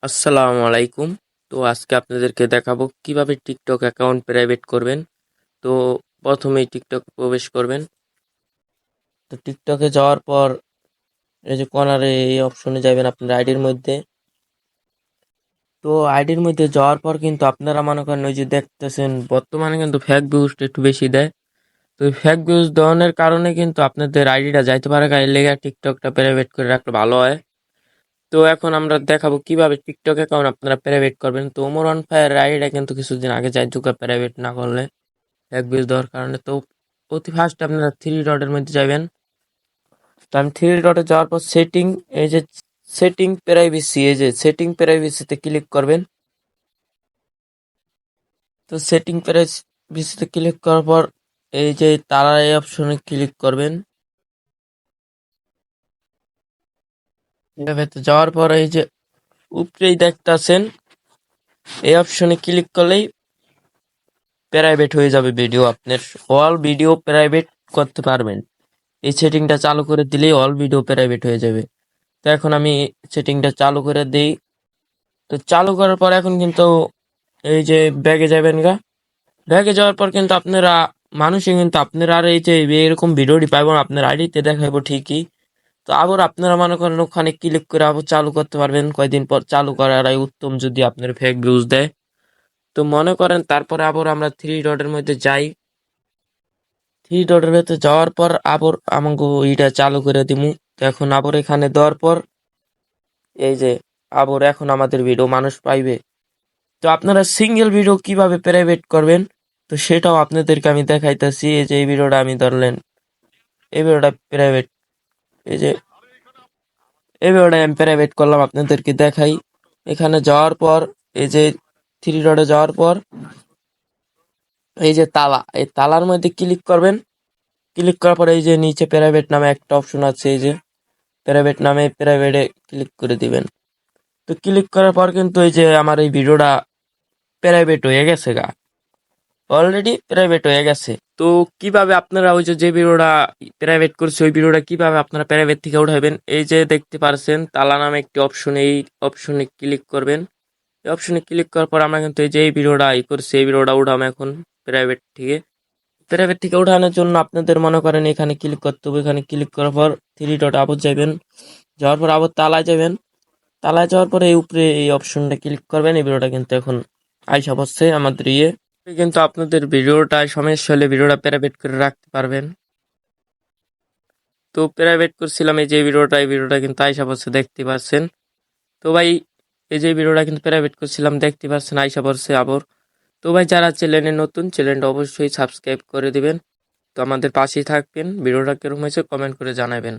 আসসালামু আলাইকুম। তো আজকে আপনাদেরকে দেখাবো কিভাবে টিকটক অ্যাকাউন্ট প্রাইভেট করবেন। তো প্রথমেই টিকটক প্রবেশ করবেন। তো টিকটকে যাওয়ার পর এই যে কর্নারে এই অপশনে যাবেন আপনার আইডির মধ্যে। তো আইডির মধ্যে যাওয়ার পর কিন্তু আপনারা মনে করেন ওই যে দেখতেছেন বর্তমানে কিন্তু ফেক ভিউজটা একটু বেশি দেয়। তো ফেক ভিউজ দেওয়ানোর কারণে কিন্তু আপনাদের আইডিটা যাইতে পারে, গায়ে লেগে টিকটকটা প্রাইভেট করে রাখলে ভালো হয়। তো এখন আমরা দেখাবো কিভাবে টিকটক অ্যাকাউন্ট আপনারা প্রাইভেট করবেন। তো ওমর অন ফায়ার আইডিটা কিন্তু কিছুদিন আগে যাই ঢুকা প্রাইভেট না করলে এক বিল দেওয়ার কারণে। তো অতি ফার্স্ট আপনারা থ্রি ডটের মধ্যে যাবেন। তো আমি থ্রি ডটে যাওয়ার পর সেটিং, এই যে সেটিং প্রাইভেসি, এই যে সেটিং প্রাইভেসিতে ক্লিক করবেন। তো সেটিং প্রাইভেসিতে ক্লিক করার পর এই যে তারা এই অপশনে ক্লিক করবেন। এভাবে যাওয়ার পর এই যে উপরেই দেখতেছেন এই অপশনে ক্লিক করলেই প্রাইভেট হয়ে যাবে ভিডিও। আপনার অল ভিডিও প্রাইভেট করতে পারবেন। এই সেটিংটা চালু করে দিলেই অল ভিডিও প্রাইভেট হয়ে যাবে। তো এখন আমি সেটিংটা চালু করে দিই। তো চালু করার পর এখন কিন্তু এই যে ব্যাগে যাবেন গা। ব্যাগে যাওয়ার পর কিন্তু আপনারা মানুষই কিন্তু আপনারা আর এই যে এরকম ভিডিওটি পাইবেন আপনার আইডিতে দেখাবো ঠিকই। তো আবার আপনারা মনে করেন ওখানে ক্লিক করে আবার চালু করতে পারবেন কয়দিন পর। চালু করাটাই উত্তম যদি আপনার ফেক ভিউজ দেয়। তো মনে করেন তারপরে আবার আমরা থ্রি ডটের মধ্যে যাই। থ্রি ডটের ভেতরে যাওয়ার পর আবার আমাকে এইটা চালু করে দিমু। তো এখন আবার এখানে দেওয়ার পর এই যে আবার এখন আমাদের ভিডিও মানুষ পাইবে। তো আপনারা সিঙ্গেল ভিডিও কিভাবে প্রাইভেট করবেন তো সেটাও আপনাদেরকে আমি দেখাইতেছি। এই যে এই ভিডিওটা আমি ধরলেন, এই ভিডিওটা প্রাইভেট, এই যে এই ভিডিওটা আমি প্রাইভেট করলাম আপনাদেরকে দেখাই। এখানে যাওয়ার পর এই যে থ্রি ডটে যাওয়ার পর এই যে তালা, এই তালার মধ্যে ক্লিক করবেন। ক্লিক করার পর এই যে নিচে প্রাইভেট নামে একটা অপশন আছে, এই যে প্রাইভেট নামে প্রাইভেটে ক্লিক করে দিবেন। তো ক্লিক করার পর কিন্তু এই যে আমার এই ভিডিওটা প্রাইভেট হয়ে গেছে গা, অলরেডি প্রাইভেট হয়ে গেছে। তো কিভাবে আপনারা ওই যে যে ভিডিওটা প্রাইভেট করছে ওই ভিডিওটা কিভাবে আপনারা প্রাইভেট থেকে উঠাবেন, এই যে দেখতে পারছেন তালা নামে একটি অপশন, এই অপশনে ক্লিক করবেন। এই অপশনে ক্লিক করার পর আমরা কিন্তু এই যে এই ভিডিওটা করছি এই ভিডিওটা উঠাম এখন প্রাইভেট থেকে। প্রাইভেট থেকে উঠানোর জন্য আপনাদের মনে করেন এখানে ক্লিক করতে হবে। এখানে ক্লিক করার পর থ্রি ডট আবার যাবেন। যাওয়ার পর আবার তালায় যাবেন। তালায় যাওয়ার পরে এই উপরে এই অপশনটা ক্লিক করবেন। এই ভিডিওটা কিন্তু এখন আইসা পড়ছে আমাদের কিন্তু আপনাদের ভিডিওটা সমস্যা হলে ভিডিওটা প্রাইভেট করে রাখতে পারবেন। তো প্রাইভেট করছিলাম এই যে ভিডিওটা, এই ভিডিওটা কিন্তু আইসা পড়ছে দেখতে পাচ্ছেন। তো ভাই এই যে ভিডিওটা কিন্তু প্রাইভেট করছিলাম দেখতে পাচ্ছেন আইসা পড়ছে আবার। তো ভাই যারা চ্যানেলে নতুন চ্যানেলটা অবশ্যই সাবস্ক্রাইব করে দিবেন। তো আমাদের পাশেই থাকবেন। ভিডিওটা কিরকম হয়েছে কমেন্ট করে জানাবেন।